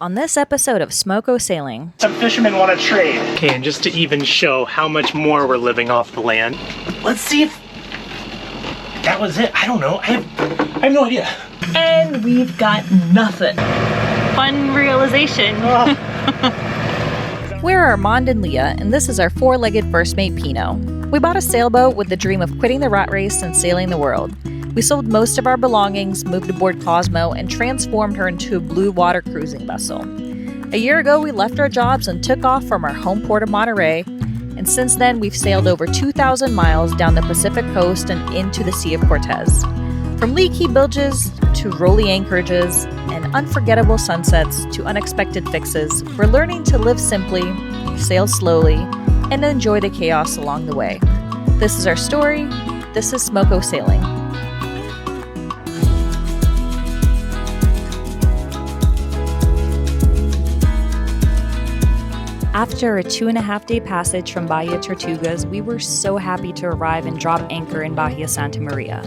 On this episode of Smokco Sailing, some fishermen want to trade. Okay, and just to even show how much more we're living off the land, let's see if that was it. I don't know. I have no idea. And we've got nothing. Fun realization. We're Armand and Leah, and this is our four-legged first mate Pinot. We bought a sailboat with the dream of quitting the rat race and sailing the world. We sold most of our belongings, moved aboard Cosmo, and transformed her into a blue water cruising vessel. A year ago, we left our jobs and took off from our home port of Monterey, and since then, we've sailed over 2,000 miles down the Pacific coast and into the Sea of Cortez. From leaky bilges to rolly anchorages and unforgettable sunsets to unexpected fixes, we're learning to live simply, sail slowly, and enjoy the chaos along the way. This is our story. This is Smokco Sailing. After a 2.5-day passage from Bahia Tortugas, we were so happy to arrive and drop anchor in Bahia Santa Maria.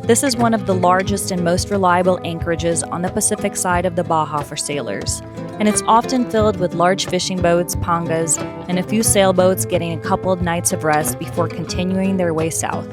This is one of the largest and most reliable anchorages on the Pacific side of the Baja for sailors, and it's often filled with large fishing boats, pangas, and a few sailboats getting a couple of nights of rest before continuing their way south.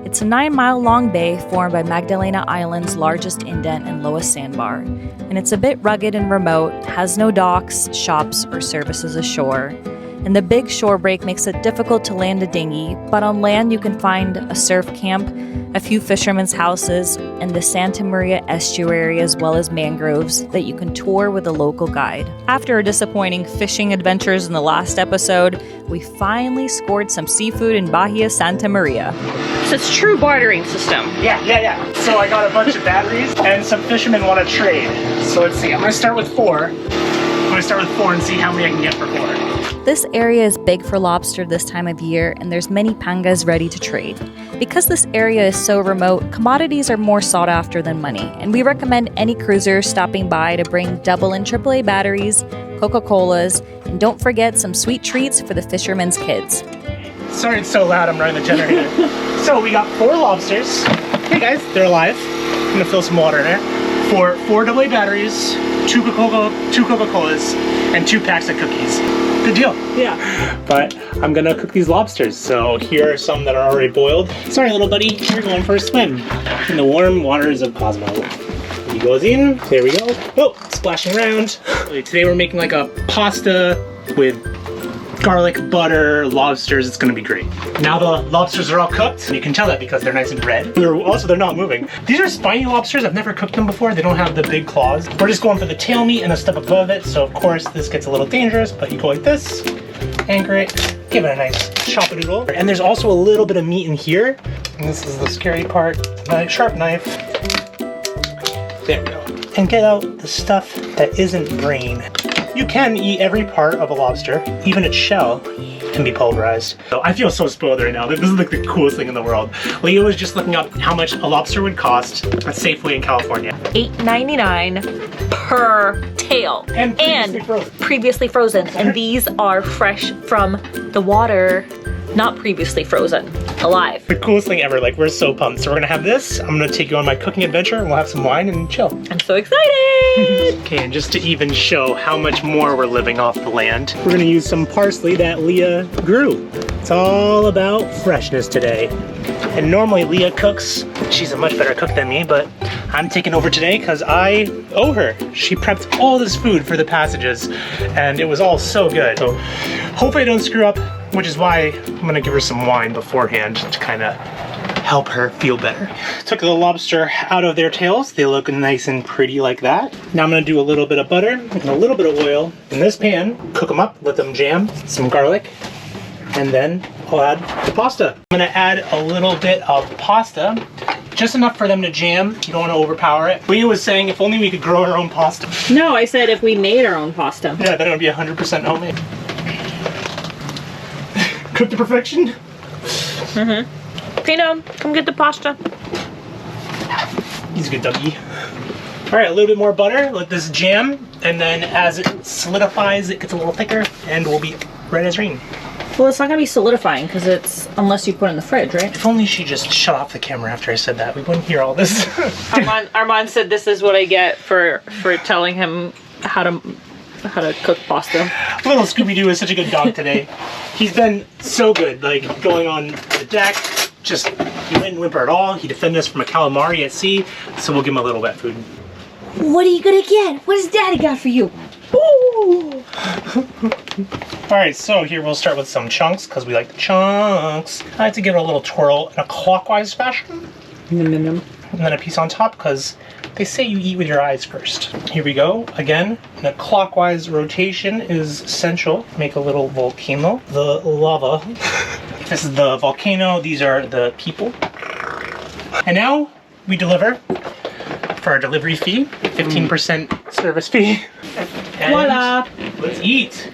It's a 9-mile-long bay formed by Magdalena Island's largest indent and lowest sandbar, and it's a bit rugged and remote, has no docks, shops, or services ashore. And the big shore break makes it difficult to land a dinghy, but on land you can find a surf camp, a few fishermen's houses, and the Santa Maria estuary as well as mangroves that you can tour with a local guide. After our disappointing fishing adventures in the last episode, we finally scored some seafood in Bahia Santa Maria. So it's true bartering system. Yeah. So I got a bunch of batteries and some fishermen want to trade. So let's see, I'm going to start with 4. I'm going to start with 4 and see how many I can get for 4. This area is big for lobster this time of year, and there's many pangas ready to trade. Because this area is so remote, commodities are more sought after than money, and we recommend any cruiser stopping by to bring double and AAA batteries, Coca-Colas, and don't forget some sweet treats for the fishermen's kids. Sorry it's so loud, I'm running the generator. So we got 4 lobsters. Hey guys, they're alive. I'm going to fill some water in there. 4 AA batteries, 2 Coca-Colas, and 2 packs of cookies. Good deal. Yeah. But I'm gonna cook these lobsters. So here are some that are already boiled. Sorry, little buddy, you're going for a swim in the warm waters of Cosmo. He goes in. There we go. Oh, splashing around. Today we're making like a pasta with garlic, butter, lobsters. It's gonna be great. Now the lobsters are all cooked. You can tell that because they're nice and red. They're not moving. These are spiny lobsters. I've never cooked them before. They don't have the big claws. We're just going for the tail meat and a step above it. So of course this gets a little dangerous, but you go like this, anchor it, give it a nice chop-a-doodle. And there's also a little bit of meat in here. And this is the scary part. Sharp knife. There we go. And get out the stuff that isn't brain. You can eat every part of a lobster, even its shell can be pulverized. So I feel so spoiled right now. This is like the coolest thing in the world. Leah was just looking up how much a lobster would cost at Safeway in California. $8.99 per tail. And previously frozen. And these are fresh from the water, not previously frozen. Alive. The coolest thing ever. Like, we're so pumped. So we're gonna have this. I'm gonna take you on my cooking adventure and we'll have some wine and chill. I'm so excited! Okay, and just to even show how much more we're living off the land, we're gonna use some parsley that Leah grew. It's all about freshness today. And normally Leah cooks. She's a much better cook than me, but I'm taking over today because I owe her. She prepped all this food for the passages and it was all so good. So hopefully I don't screw up, which is why I'm gonna give her some wine beforehand to kind of help her feel better. Took the lobster out of their tails. They look nice and pretty like that. Now I'm gonna do a little bit of butter and a little bit of oil in this pan, cook them up, let them jam, some garlic, and then I'll add the pasta. I'm gonna add a little bit of pasta, just enough for them to jam. You don't want to overpower it. Leah was saying if only we could grow our own pasta. No, I said if we made our own pasta. Yeah, then it would be 100% homemade. Cooked to perfection? Mm-hmm. Pino, come get the pasta. He's a good doggy. All right, a little bit more butter. Let this jam, and then as it solidifies, it gets a little thicker, and we'll be ready as rain. Well, it's not gonna be solidifying because it's unless you put it in the fridge, right? If only she just shut off the camera after I said that, we wouldn't hear all this. Armand said this is what I get for telling him how to cook pasta. Little Scooby-Doo is such a good dog today. He's been so good, like going on the deck. Just, he didn't whimper at all. He defended us from a calamari at sea, so we'll give him a little wet food. What are you gonna get? What has Daddy got for you? Ooh. Alright, so here we'll start with some chunks, because we like the chunks. I like to give it a little twirl in a clockwise fashion. Nom, nom, nom. And then a piece on top, because they say you eat with your eyes first. Here we go. Again, a clockwise rotation is essential. Make a little volcano. The lava. This is the volcano. These are the people. And now we deliver for our delivery fee. 15% service fee. And voila! Let's eat.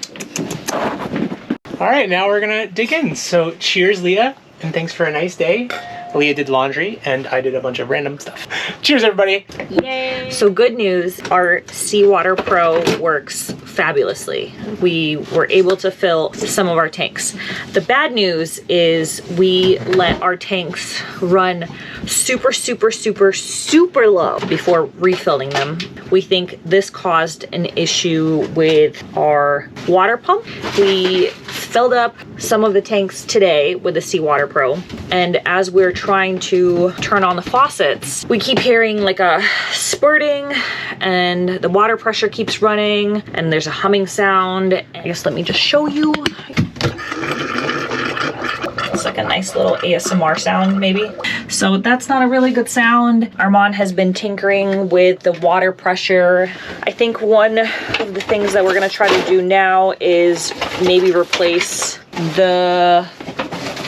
All right, now we're gonna dig in. So cheers, Leah, and thanks for a nice day. Leah did laundry, and I did a bunch of random stuff. Cheers, everybody. Yay! So good news, our Seawater Pro works fabulously. We were able to fill some of our tanks. The bad news is we let our tanks run super low before refilling them. We think this caused an issue with our water pump. We filled up some of the tanks today with the Seawater Pro, and as we're trying to turn on the faucets, we keep hearing like a spurting, and the water pressure keeps running, and there's a humming sound. I guess let me just show you. It's like a nice little ASMR sound, maybe. So that's not a really good sound. Armand has been tinkering with the water pressure. I think one of the things that we're gonna try to do now is maybe replace the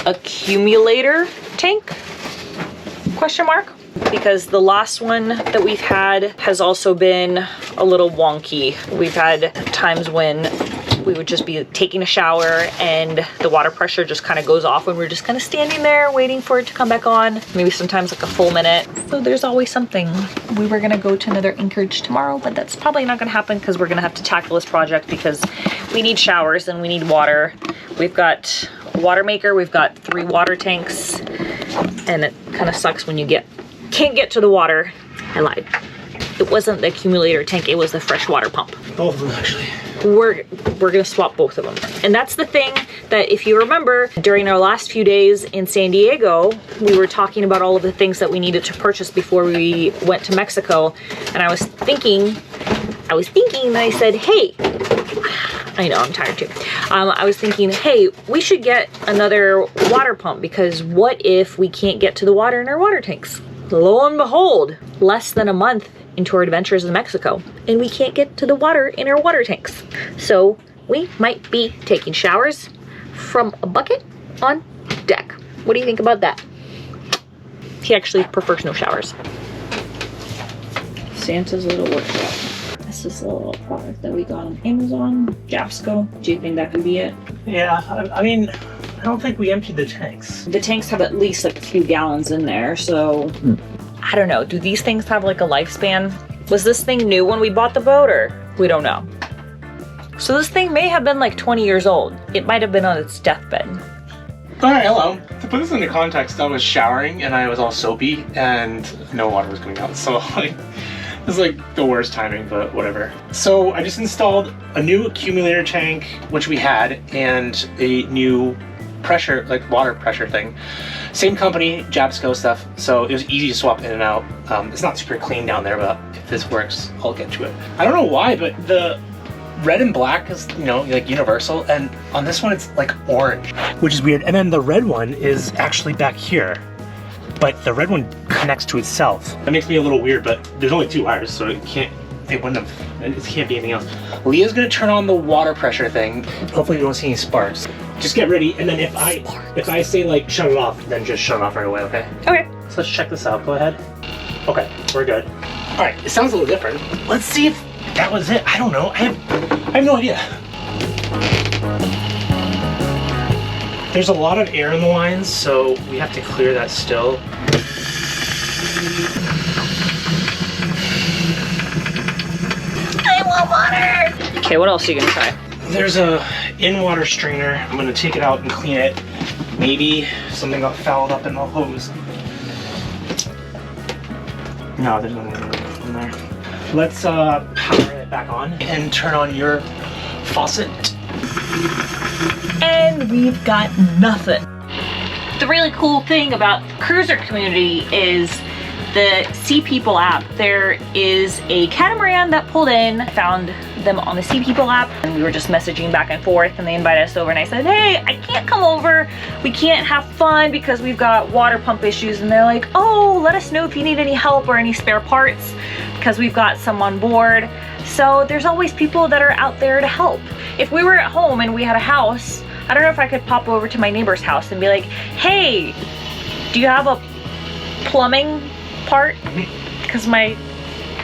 accumulator tank, question mark? Because the last one that we've had has also been a little wonky. We've had times when we would just be taking a shower and the water pressure just kind of goes off when we're just kind of standing there waiting for it to come back on. Maybe sometimes like a full minute. So there's always something. We were gonna go to another anchorage tomorrow, but that's probably not gonna happen because we're gonna have to tackle this project because we need showers and we need water. We've got a water maker, we've got 3 water tanks, and it kind of sucks when you can't get to the water. I lied. It wasn't the accumulator tank, it was the freshwater pump. Both of them, actually. We're gonna swap both of them. And that's the thing that, if you remember, during our last few days in San Diego, we were talking about all of the things that we needed to purchase before we went to Mexico. And I was thinking, and I said, hey, I know, I'm tired too. I was thinking, hey, we should get another water pump, because what if we can't get to the water in our water tanks? Lo and behold, less than a month into our adventures in Mexico, and we can't get to the water in our water tanks. So we might be taking showers from a bucket on deck. What do you think about that? He actually prefers no showers. Santa's little workshop. This is a little product that we got on Amazon, Japsco. Do you think that could be it? Yeah, I mean, I don't think we emptied the tanks. The tanks have at least like a few gallons in there, so I don't know. Do these things have like a lifespan? Was this thing new when we bought the boat, or we don't know? So this thing may have been like 20 years old. It might have been on its deathbed. Alright, hello. To put this into context, I was showering and I was all soapy and no water was coming out. So like, this is like the worst timing, but whatever. So I just installed a new accumulator tank, which we had, and a new pressure, like water pressure thing. Same company, Japsco stuff, so it was easy to swap in and out. It's not super clean down there, but if this works, I'll get to it. I don't know why, but the red and black is, you know, like universal, and on this one it's like orange, which is weird. And then the red one is actually back here, but the red one connects to itself. That makes me a little weird, but there's only 2 wires, so it wouldn't have, it can't be anything else. Leah's gonna turn on the water pressure thing. Hopefully you don't see any sparks. Just get ready, and then if I say like shut it off, then just shut it off right away, okay? Okay. So let's check this out, go ahead. Okay, we're good. All right, it sounds a little different. Let's see if that was it. I don't know, I have no idea. There's a lot of air in the lines, so we have to clear that still. I want water! Okay, what else are you gonna try? There's a in-water strainer. I'm gonna take it out and clean it. Maybe something got fouled up in the hose. No, there's nothing in there. Let's power it back on and turn on your faucet. And we've got nothing. The really cool thing about the cruiser community is the Sea People app. There is a catamaran that pulled in. I found them on the Sea People app and we were just messaging back and forth, and they invited us over, and I said, hey, I can't come over. We can't have fun because we've got water pump issues. And they're like, oh, let us know if you need any help or any spare parts because we've got some on board. So there's always people that are out there to help. If we were at home and we had a house, I don't know if I could pop over to my neighbor's house and be like, hey, do you have a plumbing part? Because my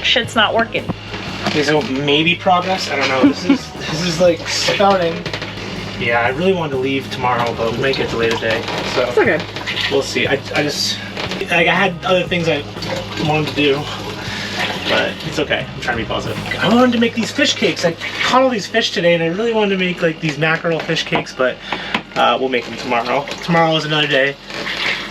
shit's not working. Okay, so maybe progress. I don't know. This is like starting. Yeah, I really wanted to leave tomorrow, but we might get delayed a day. So It's okay. we'll see. I just like I had other things I wanted to do, but it's okay. I'm trying to be positive. I wanted to make these fish cakes. I caught all these fish today, and I really wanted to make like these mackerel fish cakes, but we'll make them tomorrow. Tomorrow is another day,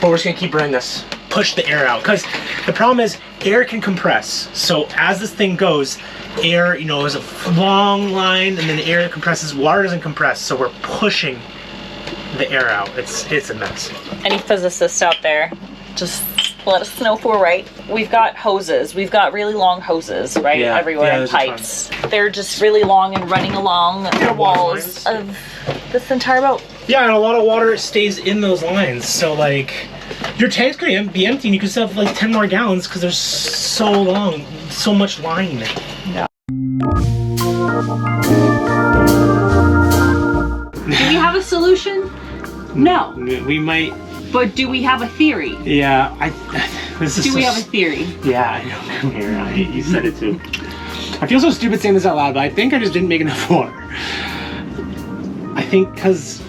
but we're just gonna keep running this. Push the air out, because the problem is air can compress. So as this thing goes, air, you know, is a long line, and then the air compresses. Water doesn't compress, so we're pushing the air out. It's a mess. Any physicists out there, just let us know if we're right. We've got hoses. We've got really long hoses, right? Yeah, Everywhere, yeah, and there's a ton. pipes. They're just really long and running along the walls lines. of this entire boat. Yeah, and a lot of water stays in those lines. So like, your tank's gonna be empty, and you can still have like 10 more gallons because there's so long, so much line. Yeah. Do we have a solution? No. We might. But do we have a theory? Yeah, this is. Do we have a theory? Yeah, I know. Come here. You said it too. I feel so stupid saying this out loud, but I think I just didn't make enough water. I think because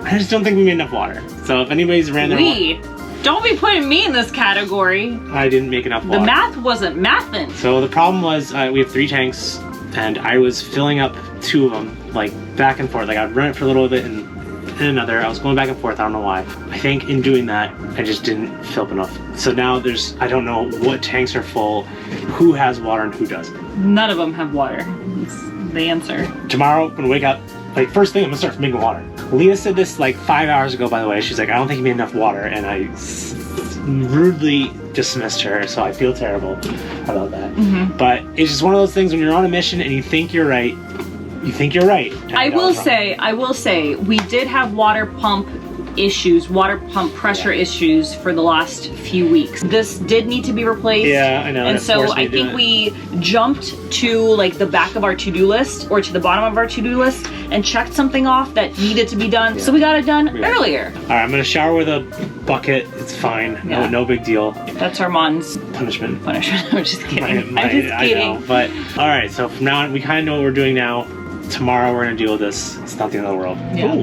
I just don't think we made enough water. So if anybody's ran their Don't be putting me in this category. I didn't make enough water. The math wasn't mathin'. So the problem was we have 3 tanks, and I was filling up 2 of them, like back and forth. Like I'd run it for a little bit and another. I was going back and forth. I don't know why. I think in doing that, I just didn't fill up enough. So now I don't know what tanks are full, who has water and who doesn't. None of them have water. That's the answer. Tomorrow, when I wake up, like first thing, I'm gonna start making water. Leah said this like 5 hours ago, by the way. She's like, I don't think you made enough water, and I rudely dismissed her, so I feel terrible about that. But it's just one of those things when you're on a mission and you think you're right. You think you're right. I will say, we did have water pump pressure issues for the last few weeks. This did need to be replaced. Yeah, I know. And so I think we jumped to like the back of our to-do list or to the bottom of our to-do list and checked something off that needed to be done. Yeah. So we got it done earlier. All right, I'm gonna shower with a bucket. It's fine. Yeah. No big deal. That's Armand's punishment. I'm just kidding. I'm just kidding. I know, but all right. So from now on, we kind of know what we're doing now. Tomorrow we're gonna deal with this. It's not the end of the world. Yeah.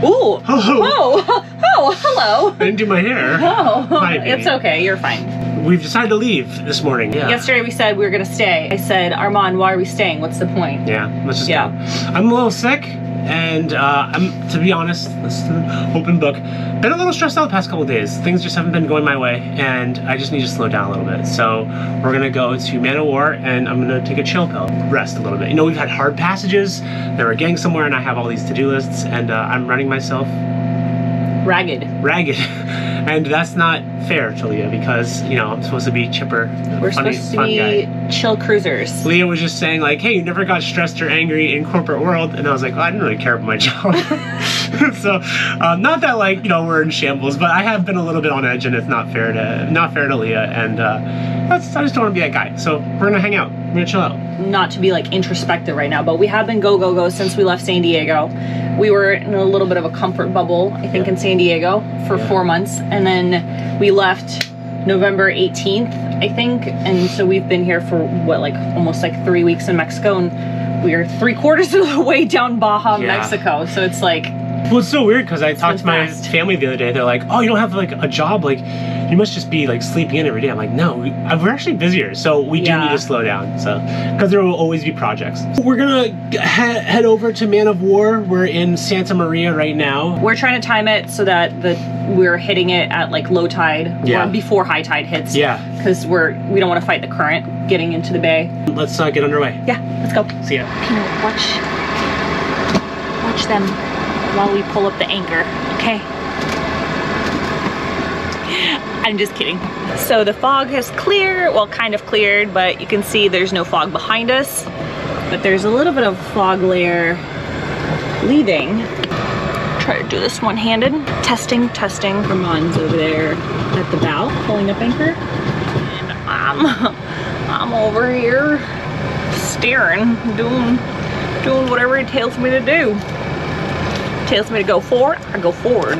Ooh. Oh, hello. I didn't do my hair. Oh, Hi, it's okay. You're fine. We've decided to leave this morning. Yeah. Yesterday we said we were gonna stay. I said, Armand, why are we staying? What's the point? Yeah, let's just go. I'm a little sick, and I'm, to be honest, this is an open book, been a little stressed out the past couple of days. Things just haven't been going my way, and I just need to slow down a little bit. So we're gonna go to Man of War, and I'm gonna take a chill pill, rest a little bit. You know, we've had hard passages, then we're getting somewhere, and I have all these to-do lists, and I'm running myself ragged. And that's not fair to Leah because, you know, I'm supposed to be chipper. We're supposed to be chill cruisers. Leah was just saying like, hey, you never got stressed or angry in corporate world. And I was like, well, I didn't really care about my job. So not that like, you know, we're in shambles, but I have been a little bit on edge and it's not fair to Leah. And I just don't want to be that guy. So we're going to hang out. We're going to chill out. Not to be like introspective right now, but we have been go since we left San Diego. We were in a little bit of a comfort bubble, I think, in San Diego for 4 months. And then we left November 18th, I think. And so we've been here for what, like almost like 3 weeks in Mexico. And we're 3/4 of the way down Baja, Mexico. So it's like, Well, it's so weird because I talked to my fast. family the other day. They're like, "Oh, you don't have like a job? Like, you must just be like sleeping in every day." I'm like, "No, we're actually busier, so we do need to slow down." So, because there will always be projects. We're gonna head over to Man of War. We're in Santa Maria right now. We're trying to time it so that we're hitting it at like low tide or before high tide hits. Yeah. Because we don't want to fight the current getting into the bay. Let's get underway. Yeah, let's go. See ya. Peanut, watch them while we pull up the anchor, okay? I'm just kidding. So the fog has cleared, well, kind of cleared, but you can see there's no fog behind us, but there's a little bit of fog layer leaving. Try to do this one-handed. Testing. Ramon's over there at the bow, pulling up anchor. And I'm over here steering, doing whatever he tells me to do. Tells me to go forward, I go forward.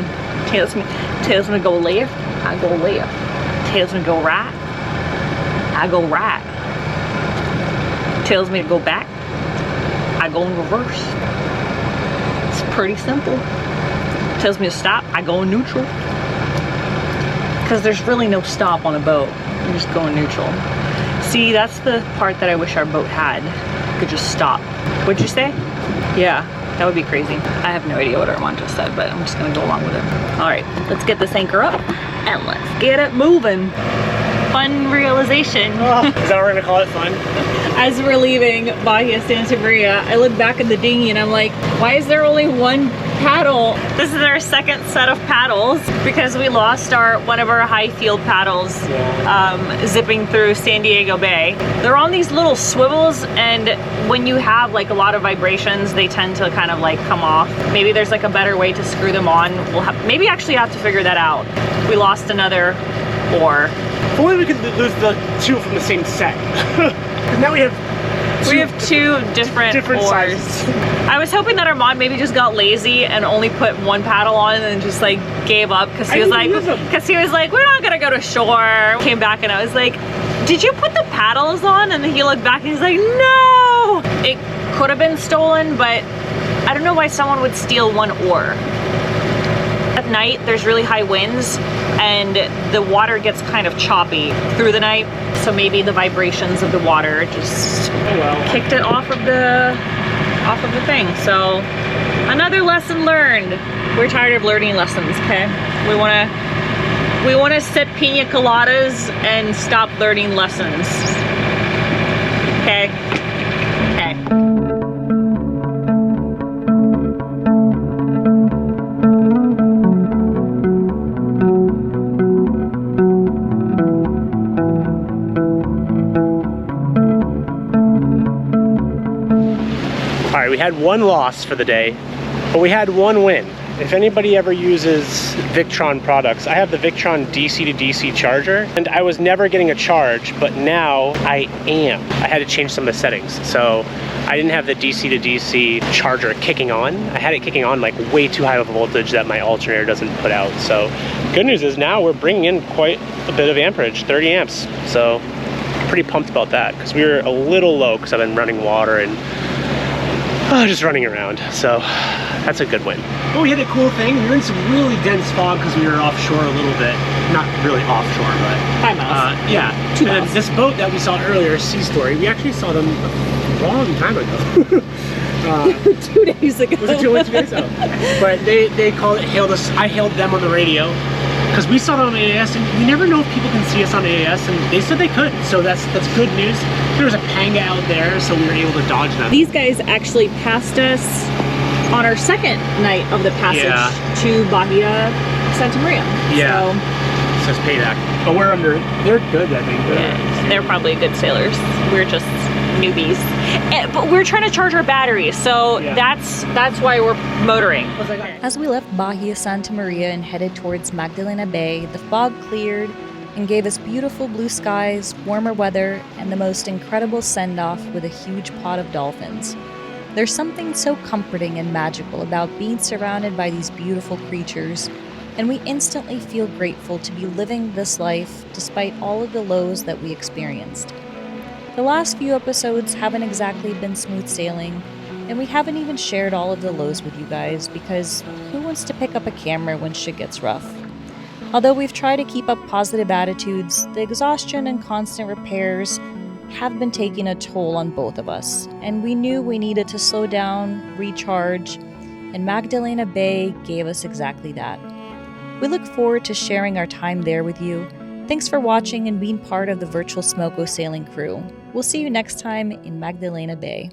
Tells me to go left, I go left. Tells me to go right, I go right. Tells me to go back, I go in reverse. It's pretty simple. Tells me to stop, I go in neutral. Because there's really no stop on a boat. You just go in neutral. See, that's the part that I wish our boat had. Could just stop. What'd you say? Yeah, that would be crazy. I have no idea what Armand just said, but I'm just gonna go along with it. All right, let's get this anchor up and let's get it moving. Fun realization. Is that what we're gonna call it, fun? As we're leaving Bahia Santa Maria, I look back at the dinghy and I'm like, why is there only one paddle? This is our second set of paddles because we lost one of our high field paddles zipping through San Diego Bay. They're on these little swivels, and when you have like a lot of vibrations, they tend to kind of like come off. Maybe there's like a better way to screw them on. Maybe actually have to figure that out. We lost another oar. If only we could lose the two from the same set. Now we have two different oars. Sizes. I was hoping that Armand maybe just got lazy and only put one paddle on and then just like gave up because he was like, we're not gonna go to shore. Came back and I was like, did you put the paddles on? And then he looked back and he's like, no. It could have been stolen, but I don't know why someone would steal one oar. At night, there's really high winds and the water gets kind of choppy through the night. So maybe the vibrations of the water just kicked it off of the thing. So another lesson learned. We're tired of learning lessons, okay? We wanna sip pina coladas and stop learning lessons. Okay? Okay. We had one loss for the day, but we had one win. If anybody ever uses Victron products, I have the Victron DC to DC charger, and I was never getting a charge, but now I am. I had to change some of the settings, so I didn't have the DC to DC charger kicking on. I had it kicking on like way too high of a voltage that my alternator doesn't put out. So good news is now we're bringing in quite a bit of amperage, 30 amps. So pretty pumped about that because we were a little low because I've been running water and just running around, so that's a good win. Oh, we had a cool thing. We were in some really dense fog because we were offshore a little bit. Not really offshore, but 5 miles. yeah. 2 miles. This boat that we saw earlier, Sea Story, we actually saw them a long time ago. 2 days ago. Was it 2 days ago? But they called it, hailed us. I hailed them on the radio because we saw them on AAS, and we never know if people can see us on AAS, and they said they could, so that's good news. There was a panga out there, so we were able to dodge them. These guys actually passed us on our second night of the passage to Bahia Santa Maria. Yeah. So it's payback. But we're under, they're good, I think. They're probably good sailors. We're just newbies. But we're trying to charge our batteries, so that's why we're motoring. As we left Bahia Santa Maria and headed towards Magdalena Bay, the fog cleared and gave us beautiful blue skies, warmer weather, and the most incredible send-off with a huge pod of dolphins. There's something so comforting and magical about being surrounded by these beautiful creatures, and we instantly feel grateful to be living this life despite all of the lows that we experienced. The last few episodes haven't exactly been smooth sailing, And we haven't even shared all of the lows with you guys because who wants to pick up a camera when shit gets rough? Although we've tried to keep up positive attitudes, the exhaustion and constant repairs have been taking a toll on both of us, and we knew we needed to slow down, recharge, and Magdalena Bay gave us exactly that. We look forward to sharing our time there with you. Thanks for watching and being part of the virtual Smokco sailing crew. We'll see you next time in Magdalena Bay.